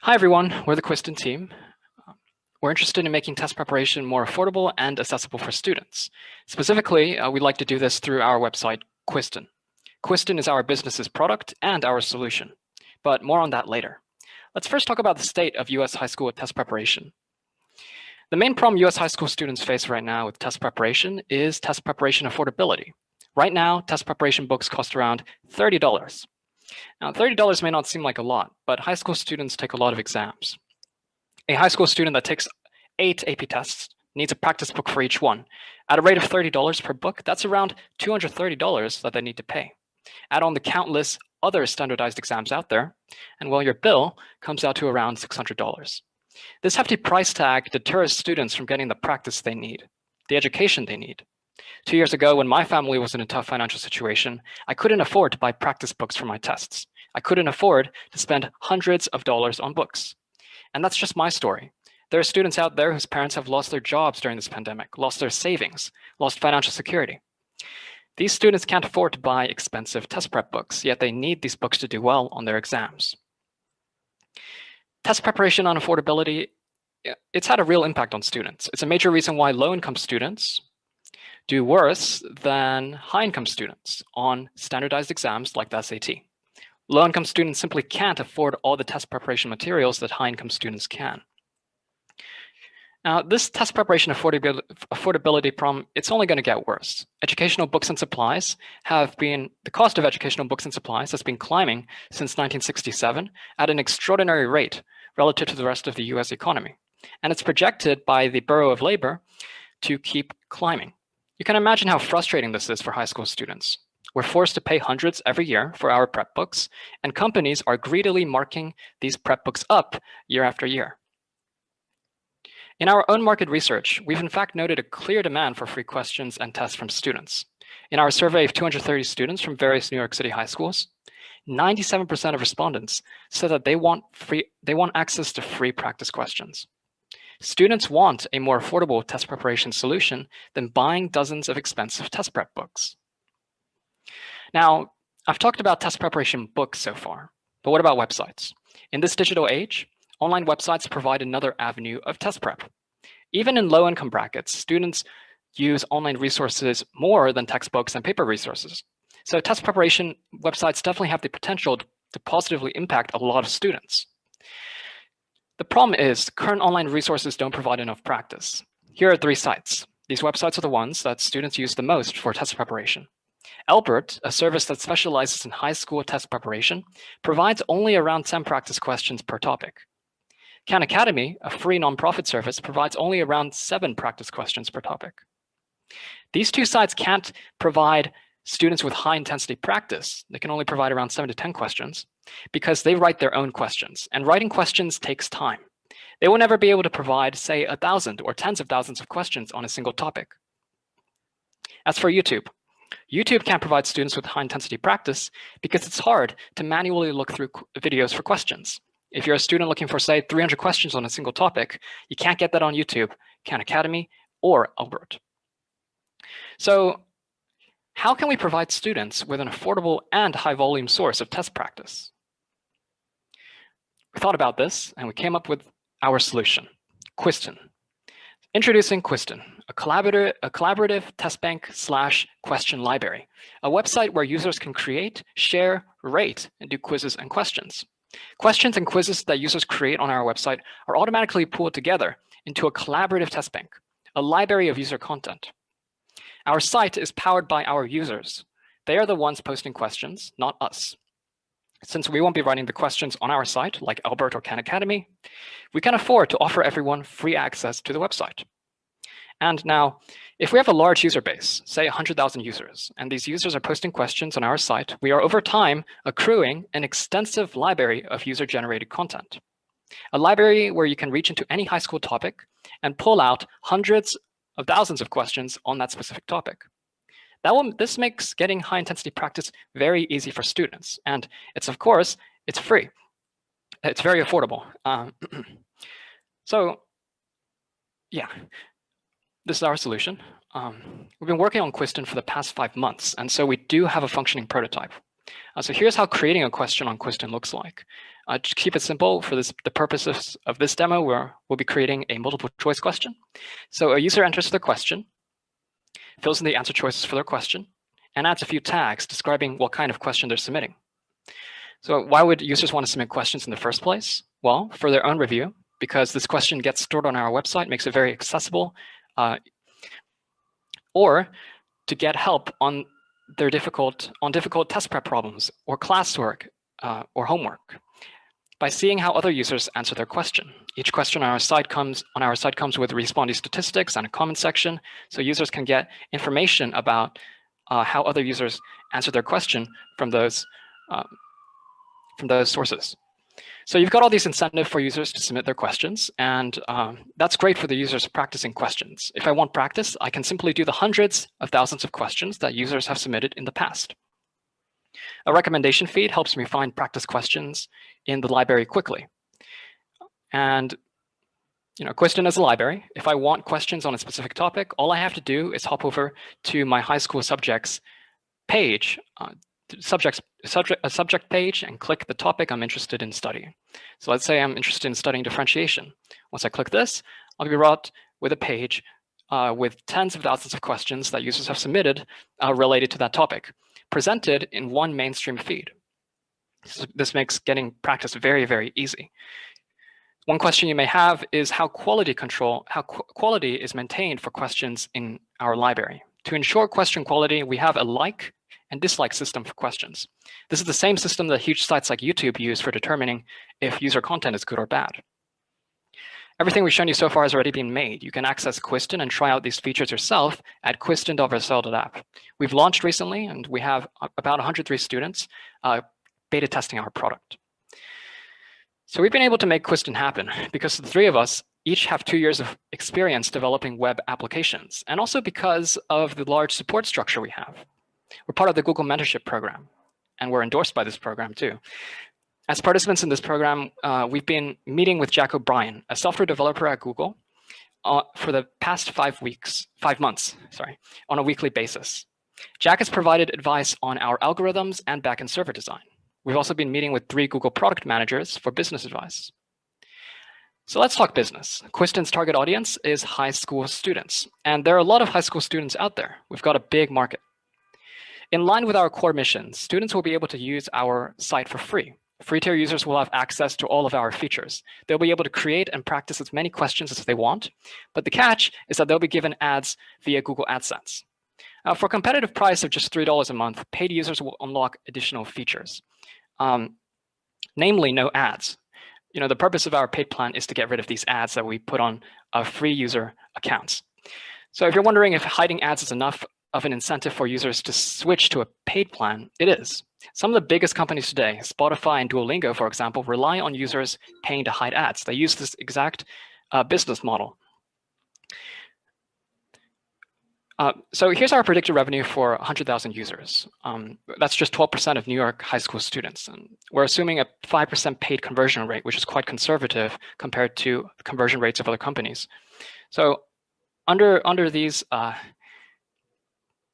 Hi everyone, we're the Quizton team. We're interested in making test preparation more affordable and accessible for students. Specifically, we'd like to do this through our website, Quizton. Quizton is our business's product and our solution, but more on that later. Let's first talk about the state of US high school test preparation. The main problem US high school students face right now with test preparation is test preparation affordability. Right now, test preparation books cost around $30. Now, $30 may not seem like a lot, but high school students take a lot of exams. A high school student that takes 8 AP tests needs a practice book for each one. At a rate of $30 per book, that's around $230 that they need to pay. Add on the countless other standardized exams out there, and well, your bill comes out to around $600. This hefty price tag deters students from getting the practice they need, the education they need. 2 years ago, when my family was in a tough financial situation, I couldn't afford to buy practice books for my tests. I couldn't afford to spend hundreds of dollars on books. And that's just my story. There are students out there whose parents have lost their jobs during this pandemic, lost their savings, lost financial security. These students can't afford to buy expensive test prep books, yet they need these books to do well on their exams. Test preparation on affordability, it's had a real impact on students. It's a major reason why low-income students do worse than high-income students on standardized exams like the SAT. Low-income students simply can't afford all the test preparation materials that high-income students can. Now, this test preparation affordability problem, it's only going to get worse. The cost of educational books and supplies has been climbing since 1967 at an extraordinary rate relative to the rest of the US economy. And it's projected by the Bureau of Labor to keep climbing. You can imagine how frustrating this is for high school students. We're forced to pay hundreds every year for our prep books, and companies are greedily marking these prep books up year after year. In our own market research, we've in fact noted a clear demand for free questions and tests from students. In our survey of 230 students from various New York City high schools, 97% of respondents said that they want access to free practice questions. Students want a more affordable test preparation solution than buying dozens of expensive test prep books. Now, I've talked about test preparation books so far, but what about websites? In this digital age, online websites provide another avenue of test prep. Even in low-income brackets, students use online resources more than textbooks and paper resources. So test preparation websites definitely have the potential to positively impact a lot of students. The problem is current online resources don't provide enough practice. Here are 3 sites. These websites are the ones that students use the most for test preparation. Albert, a service that specializes in high school test preparation, provides only around 10 practice questions per topic. Khan Academy, a free nonprofit service, provides only around 7 practice questions per topic. These 2 sites can't provide students with high-intensity practice. They can only provide around 7 to 10 questions because they write their own questions, and writing questions takes time. They will never be able to provide, say, 1,000 or tens of thousands of questions on a single topic. As for YouTube can't provide students with high-intensity practice because it's hard to manually look through videos for questions. If you're a student looking for, say, 300 questions on a single topic, you can't get that on YouTube, Khan Academy, or Albert. So how can we provide students with an affordable and high-volume source of test practice? We thought about this, and we came up with our solution, Quizton. Introducing Quizton, a collaborative test bank / question library, a website where users can create, share, rate, and do quizzes and questions. Questions and quizzes that users create on our website are automatically pooled together into a collaborative test bank, a library of user content. Our site is powered by our users. They are the ones posting questions, not us. Since we won't be writing the questions on our site, like Albert or Khan Academy, we can afford to offer everyone free access to the website. And now, if we have a large user base, say 100,000 users, and these users are posting questions on our site, we are over time accruing an extensive library of user-generated content. A library where you can reach into any high school topic and pull out hundreds of thousands of questions on that specific topic. This makes getting high-intensity practice very easy for students, and it's free. It's very affordable. So, yeah, this is our solution. We've been working on Quizton for the past 5 months, and so we do have a functioning prototype. So here's how creating a question on Quizton looks like. To keep it simple, for the purposes of this demo, we'll be creating a multiple choice question. So a user enters their question, fills in the answer choices for their question, and adds a few tags describing what kind of question they're submitting. So why would users want to submit questions in the first place? Well, for their own review, because this question gets stored on our website, makes it very accessible, or to get help on their difficult test prep problems or classwork or homework. By seeing how other users answer their question. Each question on our site comes with respondee statistics and a comment section, so users can get information about how other users answer their question from those sources. So you've got all these incentives for users to submit their questions, and that's great for the users practicing questions. If I want practice, I can simply do the hundreds of thousands of questions that users have submitted in the past. A recommendation feed helps me find practice questions in the library quickly. And Quizton is a library. If I want questions on a specific topic, all I have to do is hop over to my high school subjects page, a subject page, and click the topic I'm interested in studying. So let's say I'm interested in studying differentiation. Once I click this, I'll be brought with a page with tens of thousands of questions that users have submitted related to that topic, presented in one mainstream feed. So this makes getting practice very, very easy. One question you may have is how quality is maintained for questions in our library. To ensure question quality, we have a like and dislike system for questions. This is the same system that huge sites like YouTube use for determining if user content is good or bad. Everything we've shown you so far has already been made. You can access Quizton and try out these features yourself at quizton.vercel.app. We've launched recently, and we have about 103 students beta testing our product. So we've been able to make Quizton happen because the three of us each have 2 years of experience developing web applications, and also because of the large support structure we have. We're part of the Google Mentorship Program, and we're endorsed by this program too. As participants in this program, we've been meeting with Jack O'Brien, a software developer at Google, for the past 5 months, on a weekly basis. Jack has provided advice on our algorithms and backend server design. We've also been meeting with 3 Google product managers for business advice. So let's talk business. Quizton's target audience is high school students, and there are a lot of high school students out there. We've got a big market. In line with our core mission, students will be able to use our site for free. Free tier users will have access to all of our features. They'll be able to create and practice as many questions as they want, but the catch is that they'll be given ads via Google AdSense. For a competitive price of just $3 a month, paid users will unlock additional features, namely no ads. The purpose of our paid plan is to get rid of these ads that we put on free user accounts. So if you're wondering if hiding ads is enough of an incentive for users to switch to a paid plan, it is. Some of the biggest companies today, Spotify and Duolingo, for example, rely on users paying to hide ads. They use this exact business model. So here's our predicted revenue for 100,000 users. That's just 12% of New York high school students. And we're assuming a 5% paid conversion rate, which is quite conservative compared to conversion rates of other companies. So under these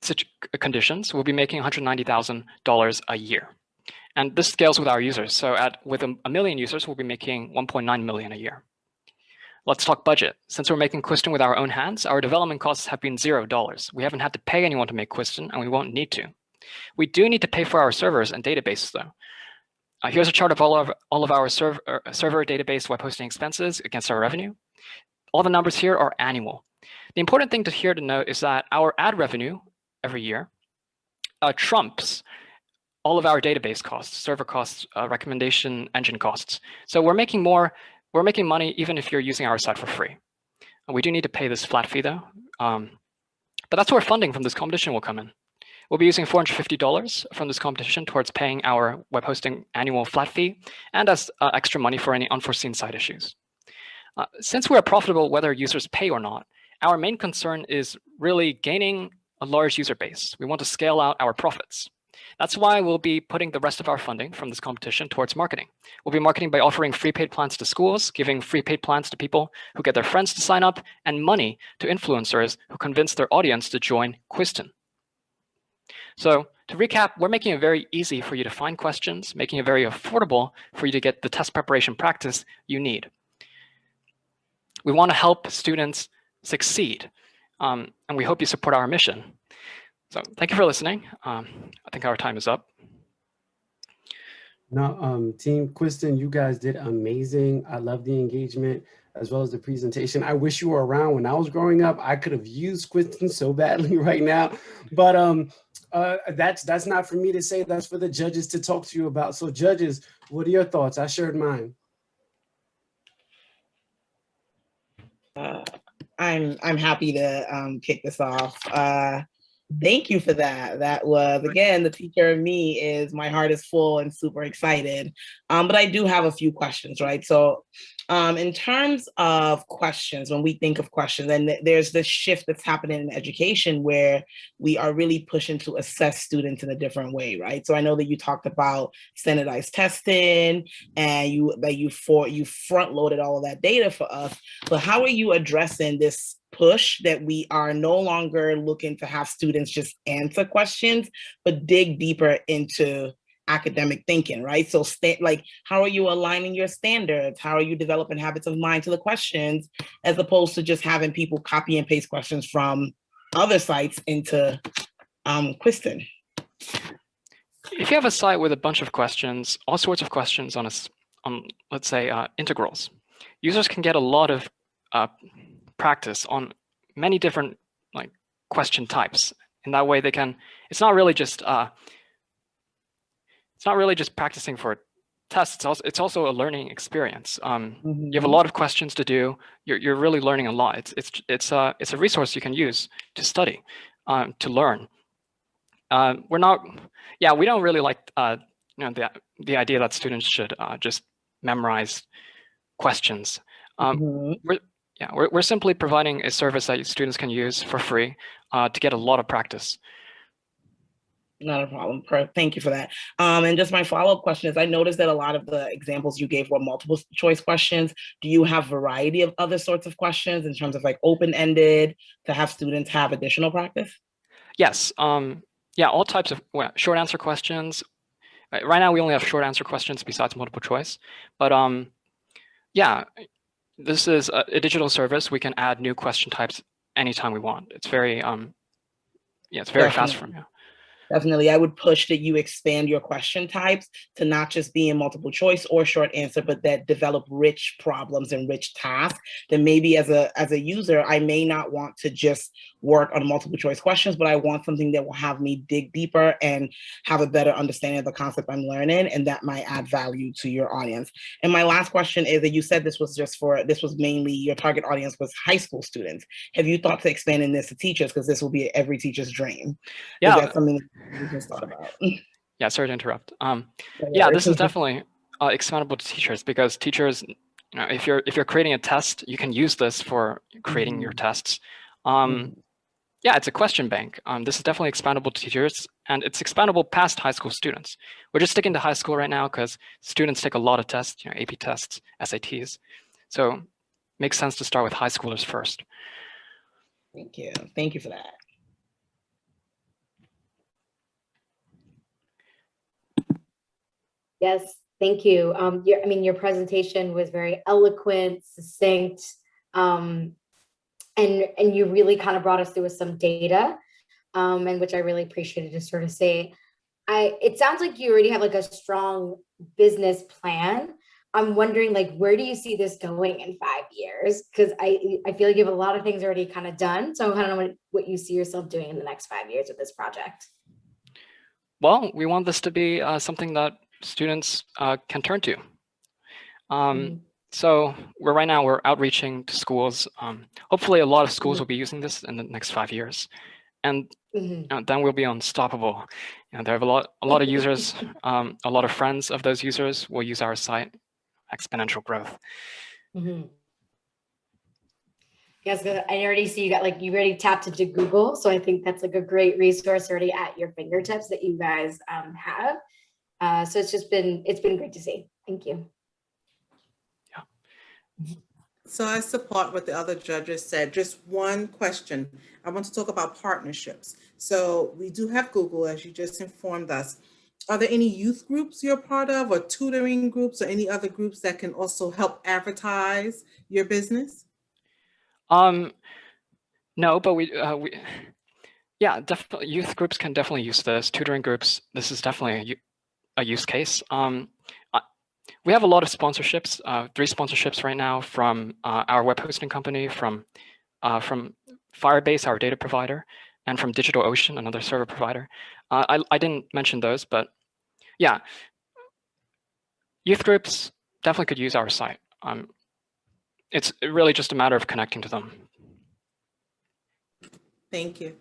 such conditions, we'll be making $190,000 a year. And this scales with our users. So with a million users, we'll be making $1.9 million a year. Let's talk budget. Since we're making Quizton with our own hands, our development costs have been $0. We haven't had to pay anyone to make Quizton, and we won't need to. We do need to pay for our servers and databases, though. Here's a chart of all of our server database web hosting expenses against our revenue. All the numbers here are annual. The important thing to note is that our ad revenue every year trumps all of our database costs, server costs, recommendation engine costs. So we're making money even if you're using our site for free. We do need to pay this flat fee though, but that's where funding from this competition will come in. We'll be using $450 from this competition towards paying our web hosting annual flat fee and as extra money for any unforeseen side issues. Since we are profitable whether users pay or not, our main concern is really gaining a large user base. We want to scale out our profits. That's why we'll be putting the rest of our funding from this competition towards marketing. We'll be marketing by offering free paid plans to schools, giving free paid plans to people who get their friends to sign up, and money to influencers who convince their audience to join Quizton. So to recap, we're making it very easy for you to find questions, making it very affordable for you to get the test preparation practice you need. We want to help students succeed, and we hope you support our mission. So thank you for listening. I think our time is up. No, Team Quizton, you guys did amazing. I love the engagement as well as the presentation. I wish you were around when I was growing up. I could have used Quizton so badly right now, but that's not for me to say. That's for the judges to talk to you about. So judges, what are your thoughts? I shared mine. I'm happy to kick this off. Thank you for that. That was, again, the teacher in me is, my heart is full and super excited. But I do have a few questions, right? So in terms of questions, when we think of questions, and there's this shift that's happening in education where we are really pushing to assess students in a different way, right? So I know that you talked about standardized testing and you front loaded all of that data for us, but how are you addressing this push that we are no longer looking to have students just answer questions, but dig deeper into academic thinking, right? So like, how are you aligning your standards? How are you developing habits of mind to the questions, as opposed to just having people copy and paste questions from other sites into Quizton? If you have a site with a bunch of questions, all sorts of questions on let's say, integrals, users can get a lot of practice on many different question types. In that way, they can. It's not really just practicing for tests. It's also a learning experience. You have a lot of questions to do. You're really learning a lot. It's a resource you can use to study, to learn. We don't really like the idea that students should just memorize questions. We're simply providing a service that students can use for free to get a lot of practice. Not a problem. Thank you for that. And just my follow-up question is, I noticed that a lot of the examples you gave were multiple choice questions. Do you have variety of other sorts of questions in terms of like open-ended to have students have additional practice? Yes. All types of short answer questions. Right now, we only have short answer questions besides multiple choice. But this is a digital service. We can add new question types anytime we want. It's very it's very fast from you. Definitely, I would push that you expand your question types to not just be in multiple choice or short answer, but that develop rich problems and rich tasks. Then maybe as a user, I may not want to just work on multiple choice questions, but I want something that will have me dig deeper and have a better understanding of the concept I'm learning, and that might add value to your audience. And my last question is that you said this was mainly your target audience was high school students. Have you thought to expanding this to teachers? Because this will be every teacher's dream. Yeah. Is that something we just thought about? Yeah, sorry to interrupt. This is definitely expandable to teachers, because teachers, if you're creating a test, you can use this for creating your tests. It's a question bank. This is definitely expandable to teachers, and it's expandable past high school students. We're just sticking to high school right now because students take a lot of tests, AP tests, SATs. So it makes sense to start with high schoolers first. Thank you. Thank you for that. Yes, thank you. Your presentation was very eloquent, succinct, and you really kind of brought us through with some data, and which I really appreciated to sort of say. It sounds like you already have like a strong business plan. I'm wondering, like, where do you see this going in 5 years? Because I feel like you have a lot of things already kind of done. So I kind of know what you see yourself doing in the next 5 years with this project. Well, we want this to be something that students can turn to. So right now we're outreaching to schools. Hopefully a lot of schools will be using this in the next 5 years. And then we'll be unstoppable. There are a lot of users, a lot of friends of those users will use our site. Exponential growth. Yes, I already see you already tapped into Google. So I think that's like a great resource already at your fingertips that you guys have. So it's been great to see. Thank you. Yeah. So I support what the other judges said. Just one question. I want to talk about partnerships. So we do have Google, as you just informed us. Are there any youth groups you're part of, or tutoring groups, or any other groups that can also help advertise your business? No, but yeah, definitely youth groups can definitely use this. Tutoring groups, this is definitely a use case. We have a lot of sponsorships, 3 sponsorships right now from our web hosting company, from Firebase, our data provider, and from DigitalOcean, another server provider. I didn't mention those, but yeah, youth groups definitely could use our site. It's really just a matter of connecting to them. Thank you.